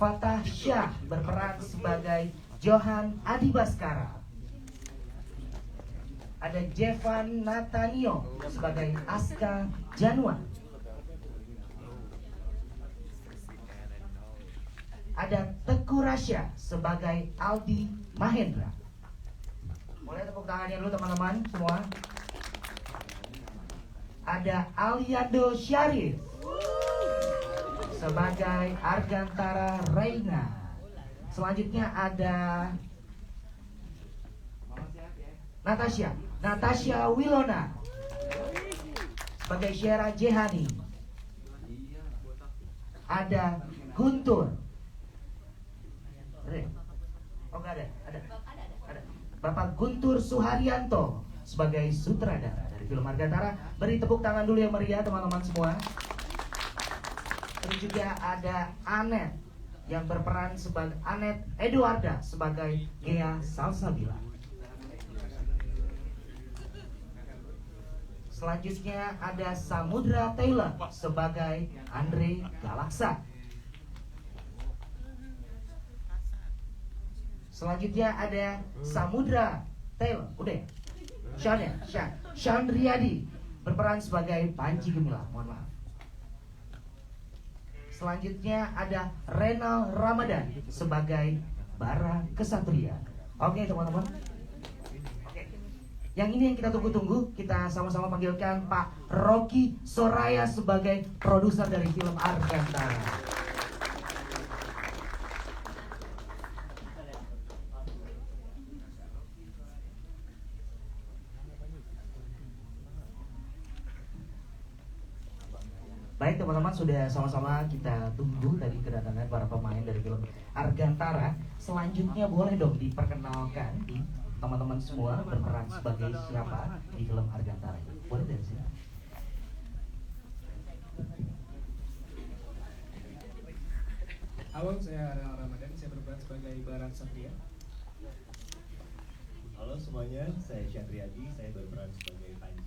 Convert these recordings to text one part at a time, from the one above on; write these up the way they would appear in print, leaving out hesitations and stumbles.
Fatah Syah berperan sebagai Johan Adibaskara. Ada Jevan Natanio sebagai Aska Januar. Ada Teguh Rasya sebagai Aldi Mahendra. Boleh tepuk tangannya dulu teman-teman semua. Ada Aliando Syarif sebagai Argantara Reina. Selanjutnya ada Natasha Wilona sebagai Syera Jehani. Ada Guntur. Oh enggak ada. Bapak Guntur Suharyanto sebagai sutradara dari film Argantara. Beri tepuk tangan dulu yang meriah teman-teman semua. Terus juga ada Anet yang berperan sebagai Anet Eduarda sebagai Gea Salsabila. Selanjutnya ada Samudra Taylor sebagai Andre Galaksa. Selanjutnya ada Samudra Taylor, udah ya? Sean Riyadi berperan sebagai Panji Gumilang, mohon maaf. Selanjutnya ada Renal Ramadan sebagai Bara Kesatria. Oke teman-teman. Yang ini yang kita tunggu-tunggu, kita sama-sama panggilkan Pak Rocky Soraya sebagai produser dari film Argantara. Baik teman-teman, sudah sama-sama kita tunggu tadi kedatangan para pemain dari film Argantara. Selanjutnya boleh dong diperkenalkan teman-teman semua berperan sebagai siapa di film Argantara ini. Boleh dari sini. Halo, saya Renal Ramadan, saya berperan sebagai Bara Satria. Halo semuanya, saya Syahriyadi, saya berperan sebagai Panji.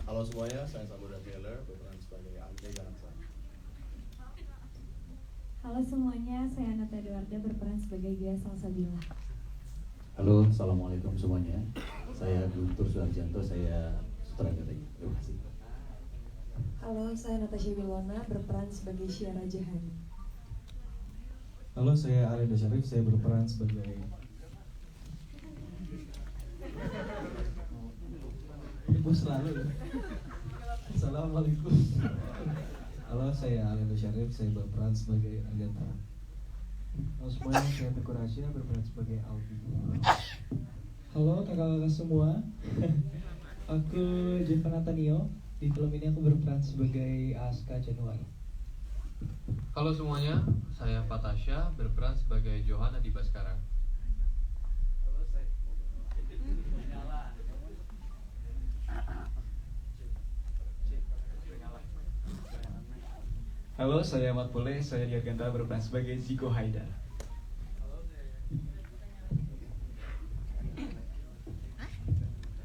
Halo semuanya, saya Samudra Taylor, berperan sebagai Andre Galaksa. Halo semuanya, saya Anata Eduarda, berperan sebagai Gea Salsabila. Halo, assalamualaikum semuanya. Saya Guntur Suharjanto, saya sutradara. Terima kasih. Halo, saya Natasha Wilona, berperan sebagai Syera Jehani. Halo, saya Aliando Syarif, saya berperan sebagai Ibu selalu ya. Assalamualaikum. Halo, saya Aliando Syarif, saya berperan sebagai Argantara. Halo semuanya, saya Teguh Rasya, berperan sebagai Aldi. Halo kakak-kakak semua. Aku Jevan Natanio. Di film ini aku berperan sebagai Aska Januar. Halo semuanya, saya Fatah Syah, berperan sebagai Johan Adibaskara. Halo, saya Ahmad Boleh, saya di Argantara berperan sebagai Ziko Haidar.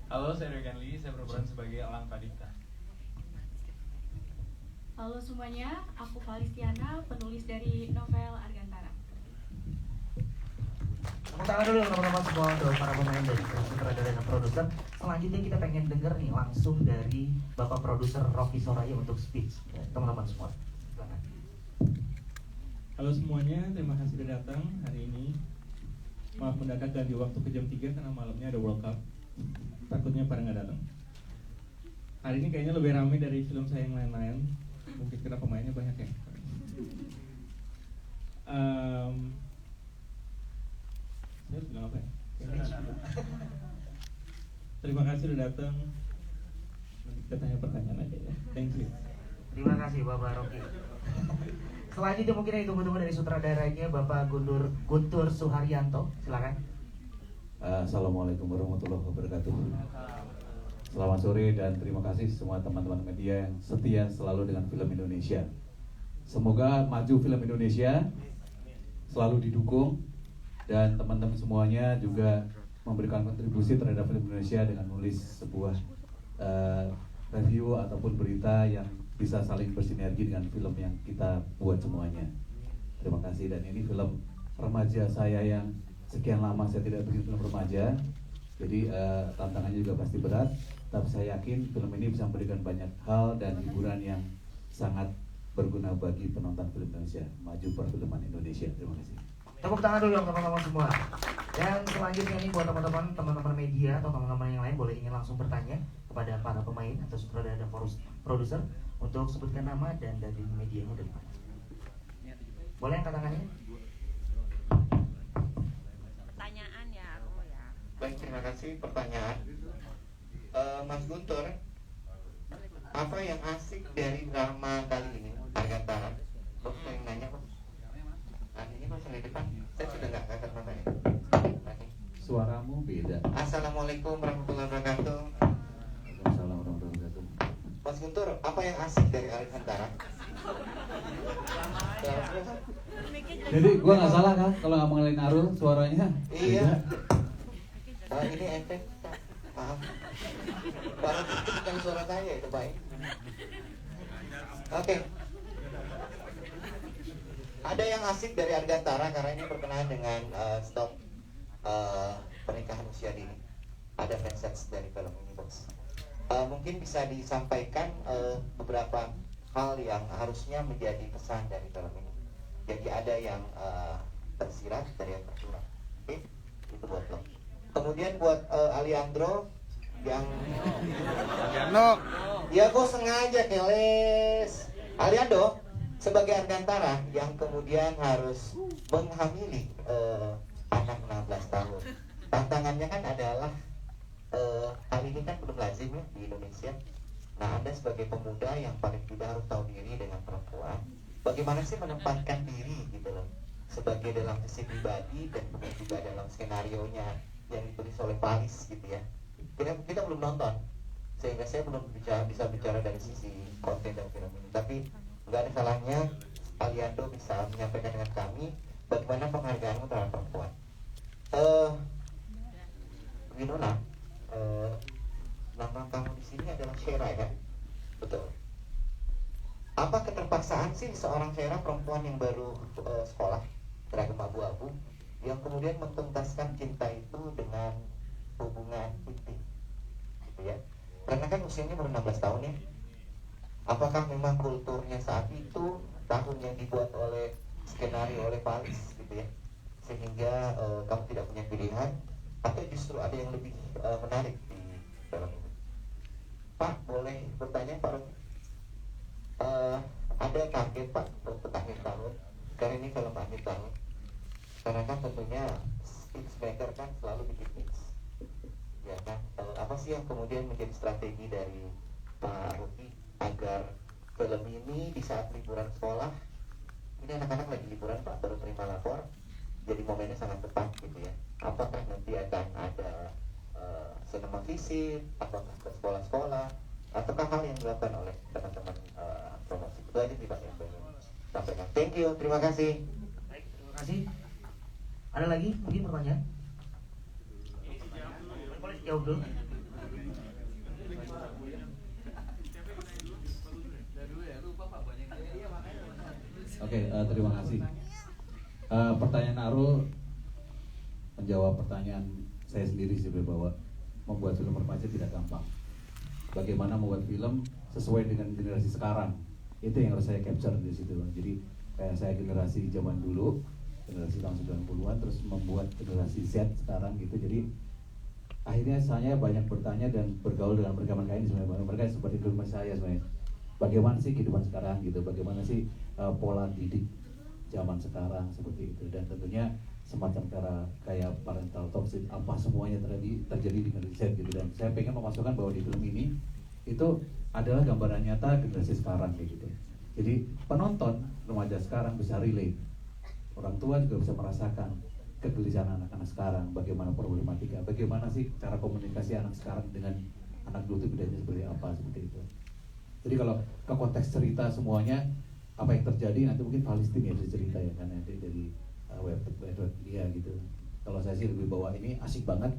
Halo, saya Regan Lee, saya berperan sebagai Alang Pradipta. Halo semuanya, aku Valistiana, penulis dari novel Argantara. Tepuk tangan dulu teman-teman semua untuk para pemain dari sutradara dan produser. Selanjutnya kita pengen denger nih langsung dari Bapak produser Rocky Soraya untuk speech ya, teman-teman semua. Silakan. Halo semuanya, terima kasih sudah datang hari ini. Maaf mendadak ganti waktu ke jam 3 karena malamnya ada World Cup. Takutnya pada nggak datang. Hari ini kayaknya lebih ramai dari film saya yang lain-lain. Mungkin karena pemainnya banyak ya. Saya harus bilang apa ya? Terima kasih sudah datang. Nanti kita tanya pertanyaan aja ya. Thank you. Terima kasih Bapak Rocky. Selanjutnya mungkin yang ditunggu-tunggu dari sutradaranya Bapak Guntur Suharyanto. Silakan. Assalamualaikum warahmatullahi wabarakatuh. Selamat sore dan terima kasih semua teman-teman media yang setia selalu dengan film Indonesia. Semoga maju film Indonesia, selalu didukung, dan teman-teman semuanya juga memberikan kontribusi terhadap film Indonesia dengan menulis sebuah review ataupun berita yang bisa saling bersinergi dengan film yang kita buat semuanya. Terima kasih. Dan ini film remaja saya yang sekian lama saya tidak bikin film remaja. Jadi tantangannya juga pasti berat. Tapi saya yakin film ini bisa memberikan banyak hal dan hiburan yang sangat berguna bagi penonton film Indonesia. Maju perfilman Indonesia. Terima kasih. Tepuk tangan dulu dong teman-teman semua. Dan selanjutnya nih buat teman-teman media atau teman-teman yang lain boleh ingin langsung bertanya kepada para pemain atau sutradara dan produser untuk sebutkan nama dan dari medianya dari mana. Boleh angkat tangannya? Pertanyaan ya aku ya. Baik, terima kasih. Pertanyaan, Mas Guntur, apa yang asik dari drama kali ini, Argantara? Kok saya yang nanya kok? Ini Mas di depan, saya sudah nggak angkat mata ya. Suaramu beda. Assalamualaikum warahmatullahi wabarakatuh. Waalaikumsalam warahmatullahi wabarakatuh. Mas Guntur, apa yang asik dari Argantara? Jadi gua nggak salah kan kalau nggak mengenai Narul suaranya? Iya. Ini efek, paham? Baru itu bukan suara saya itu baik. Oke. Ada yang asik dari Argantara karena ini berkenaan dengan stop pernikahan usia dini. Ada message dari film ini, bos. Mungkin bisa disampaikan beberapa hal yang harusnya menjadi pesan dari film ini. Jadi ada yang tersirat, dari yang tersurat. Oke, itu buat lo. Kemudian buat Aliandro yang ya gue sengaja keles. Aliando sebagai Argantara yang kemudian harus menghamili anak 16 tahun. Tantangannya kan adalah hal ini kan belum lazim ya di Indonesia. Nah, Anda sebagai pemuda yang paling tidak harus tahu diri dengan perempuan, bagaimana sih menempatkan diri gitu loh, sebagai dalam sisi pribadi dan juga dalam skenario-nya yang ditulis oleh Paris gitu ya. Kita belum nonton, sehingga saya belum bisa bicara dari sisi konten dan film ini. Tapi nggak ada salahnya Aliando bisa menyampaikan dengan kami bagaimana penghargaanmu terhadap perempuan. Winona, nama kamu di sini adalah Shera ya? Betul. Apa keterpaksaan sih seorang Shera, perempuan yang baru sekolah seragam abu-abu, yang kemudian mentuntaskan cinta itu dengan hubungan intim, gitu ya? Karena kan usianya baru 16 tahun ya. Apakah memang kulturnya saat itu, tahun yang dibuat oleh skenario oleh Paris, gitu ya, sehingga kamu tidak punya pilihan, atau justru ada yang lebih menarik di dalam ini? Pak, boleh bertanya Pak Romi? Ada target Pak untuk akhir tahun, karena ini film akhir tahun. Karena kan tentunya hits maker kan selalu bikin hits, ya kan? Apa sih yang kemudian menjadi strategi dari Pak Romi agar film ini di saat liburan sekolah, ini anak-anak lagi liburan Pak, baru terima lapor, jadi momennya sangat tepat gitu ya. Apakah nanti akan ada sinema visit, apakah ke sekolah-sekolah, ataukah hal yang dilakukan oleh teman-teman promosi? Itu aja sih Pak yang ingin sampaikan. Thank you, terima kasih. Baik, terima kasih. Ada lagi mungkin pertanyaan? Boleh jawab dulu. Oke, terima kasih. Pertanyaan Narul menjawab pertanyaan saya sendiri sih, bahwa membuat film remaja tidak gampang. Bagaimana membuat film sesuai dengan generasi sekarang, itu yang harus saya capture di situ. Jadi kayak saya generasi zaman dulu, generasi tahun 90-an, terus membuat generasi Z sekarang gitu. Jadi akhirnya saya banyak bertanya dan bergaul dengan mereka-mereka ini sebenarnya. Mereka seperti kehidupan saya sebenarnya. Bagaimana sih kehidupan sekarang gitu? Bagaimana sih pola didik zaman sekarang seperti itu? Dan tentunya semacam kayak parental toxic, apa semuanya terjadi di generasi Z gitu. Dan saya pengen memasukkan bahwa di film ini itu adalah gambaran nyata generasi sekarang kayak gitu. Jadi penonton remaja sekarang bisa relate, orang tua juga bisa merasakan kegelisahan anak-anak sekarang, bagaimana problematika, bagaimana sih cara komunikasi anak sekarang dengan anak dulu itu bedanya seperti apa, seperti itu. Jadi kalau ke konteks cerita semuanya apa yang terjadi nanti mungkin Palestina ya bisa cerita ya, karena dari web dia gitu. Kalau saya sih lebih bawa ini asik banget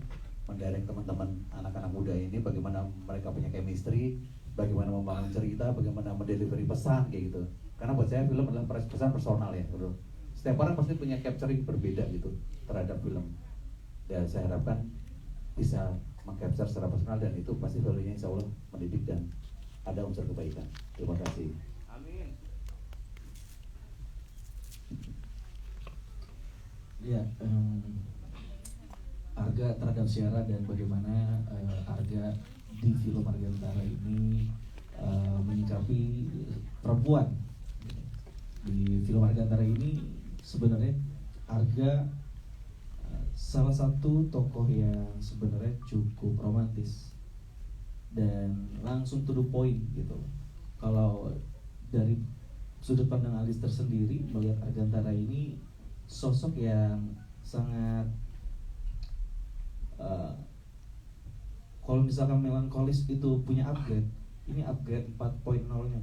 mendirect teman-teman anak-anak muda ini, bagaimana mereka punya chemistry, bagaimana membangun cerita, bagaimana mendelivery pesan kayak gitu. Karena buat saya film adalah pesan personal ya, bro. setiap orang pasti punya capturing berbeda gitu terhadap film. Dan saya harapkan bisa mengcapture secara personal dan itu pasti value-nya insya Allah mendidik dan ada unsur kebaikan. Terima kasih. Amin. Ya, Arga terhadap Syara dan bagaimana Arga di film Argantara ini menyikapi perempuan. Di film Argantara ini sebenarnya Arga salah satu tokoh yang sebenarnya cukup romantis dan langsung to the point gitu. Kalau dari sudut pandang Alistair sendiri melihat Argantara ini sosok yang sangat kalau misalkan melankolis itu punya upgrade, ini upgrade 4.0-nya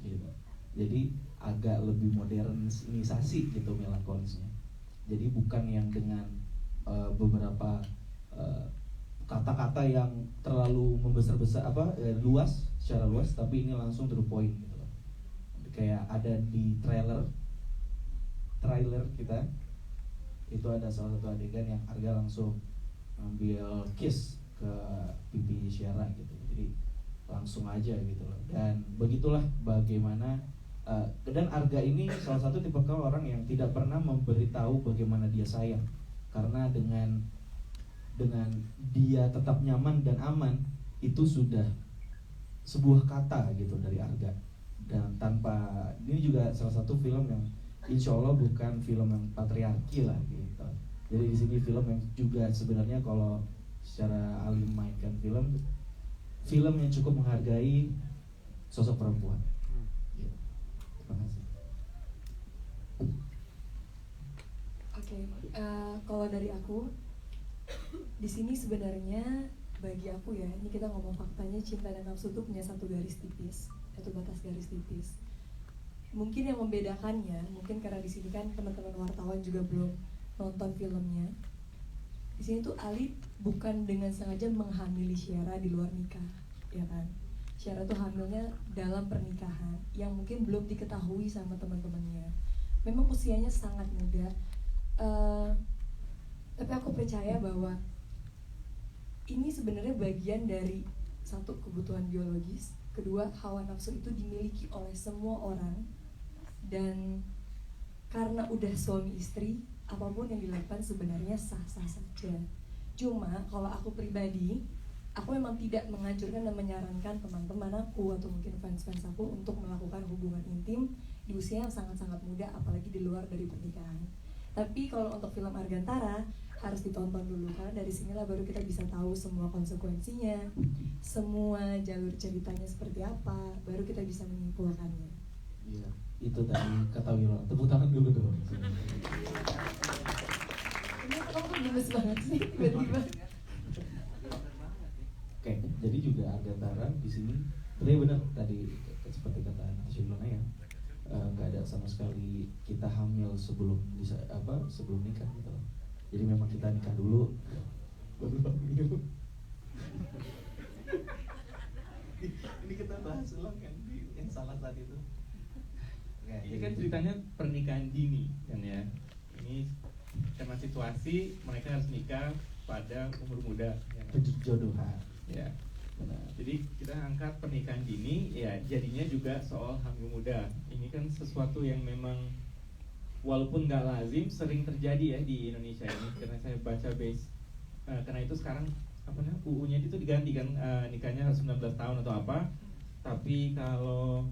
gitu. Jadi agak lebih modernisasi gitu melankolisnya. Jadi bukan yang dengan beberapa kata-kata yang terlalu membesar-besar luas secara luas, tapi ini langsung to the point gitu. Kayak ada di trailer kita itu ada salah satu adegan yang Arga langsung ambil kiss ke pipi Syara gitu. Jadi langsung aja gitu loh. Dan begitulah bagaimana dan Arga ini salah satu tipikal orang yang tidak pernah memberitahu bagaimana dia sayang. Karena dengan dia tetap nyaman dan aman itu sudah sebuah kata gitu dari Arga. Dan tanpa ini juga salah satu film yang insya Allah bukan film yang patriarki lah gitu. Jadi di sini film yang juga sebenarnya kalau secara alim mainkan film yang cukup menghargai sosok perempuan. Gitu. Terima kasih. Oke, kalau dari aku di sini sebenarnya bagi aku ya, ini kita ngomong faktanya, cinta dan nafsu itu punya satu garis tipis, satu batas garis tipis. Mungkin yang membedakannya, mungkin karena di sini kan teman-teman wartawan juga belum nonton filmnya. Di sini tuh Ali bukan dengan sengaja menghamili Syara di luar nikah, ya kan? Syara tuh hamilnya dalam pernikahan yang mungkin belum diketahui sama teman-temannya. Memang usianya sangat muda, tapi aku percaya bahwa ini sebenarnya bagian dari satu, kebutuhan biologis, kedua, hawa nafsu itu dimiliki oleh semua orang. Dan karena udah suami istri, apapun yang dilakukan sebenarnya sah-sah saja. Cuma kalau aku pribadi, aku memang tidak menganjurkan dan menyarankan teman-teman aku atau mungkin fans-fans aku untuk melakukan hubungan intim di usia yang sangat-sangat muda, apalagi di luar dari pernikahan. Tapi kalau untuk film Argantara harus ditonton dulu, karena dari sinilah baru kita bisa tahu semua konsekuensinya, semua jalur ceritanya seperti apa, baru kita bisa menyimpulkannya. Iya, itu tadi kata Wiro. Tepuk tangan dulu dong. Ini kamu gemes banget sih tiba-tiba. Oke, jadi juga Argantara di sini benar tadi seperti kata Natasha ya, nggak ada sama sekali kita hamil sebelum sebelum nikah gitu. Jadi memang kita nikah dulu baru hamil. Ini kita bahas ulang kan yang salah tadi itu. Ini kan ceritanya pernikahan dini kan ya. Ini karena situasi mereka harus nikah pada umur muda. Jodohan. Ya. Benar. Jadi kita angkat pernikahan dini, ya jadinya juga soal hamil muda. Ini kan sesuatu yang memang walaupun nggak lazim sering terjadi ya di Indonesia ini. Karena saya baca base, karena itu sekarang UU-nya itu diganti kan, nikahnya harus 19 tahun atau apa. Tapi kalau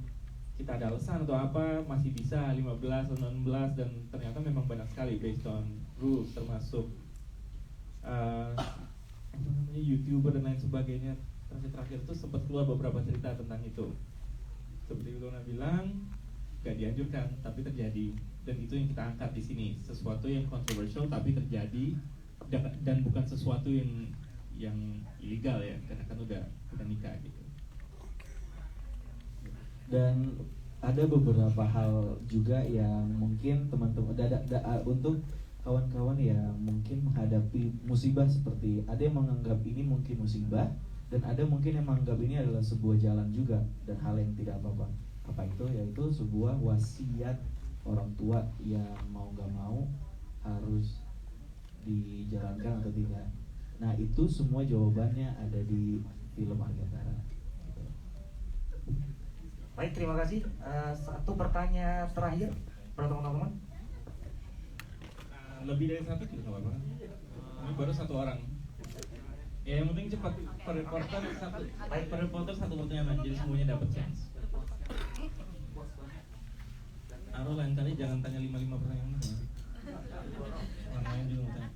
kita ada alasan atau apa masih bisa 15 atau 16, dan ternyata memang banyak sekali based on rules, termasuk YouTuber dan lain sebagainya. Terakhir itu sempat keluar beberapa cerita tentang itu. Seperti Wilona bilang, gak dianjurkan tapi terjadi, dan itu yang kita angkat di sini, sesuatu yang kontroversial tapi terjadi, dan bukan sesuatu yang ilegal ya, karena kan udah nikah gitu. Dan ada beberapa hal juga yang mungkin teman-teman untuk kawan-kawan yang mungkin menghadapi musibah, seperti ada yang menganggap ini mungkin musibah, dan ada mungkin yang menganggap ini adalah sebuah jalan juga dan hal yang tidak apa-apa. Apa itu? Yaitu sebuah wasiat orang tua yang mau nggak mau harus dijalankan atau tidak. Nah itu semua jawabannya ada di film Argantara. Baik, terima kasih. Satu pertanyaan terakhir para teman-teman. Lebih dari satu juga nggak apa-apa. Ini baru satu orang. Ya yang penting cepat. Per reporter satu pertanyaan, jadi semuanya dapat chance. Aro lain kali jangan tanya 5 pertanyaan. Orang lain juga mau tanya.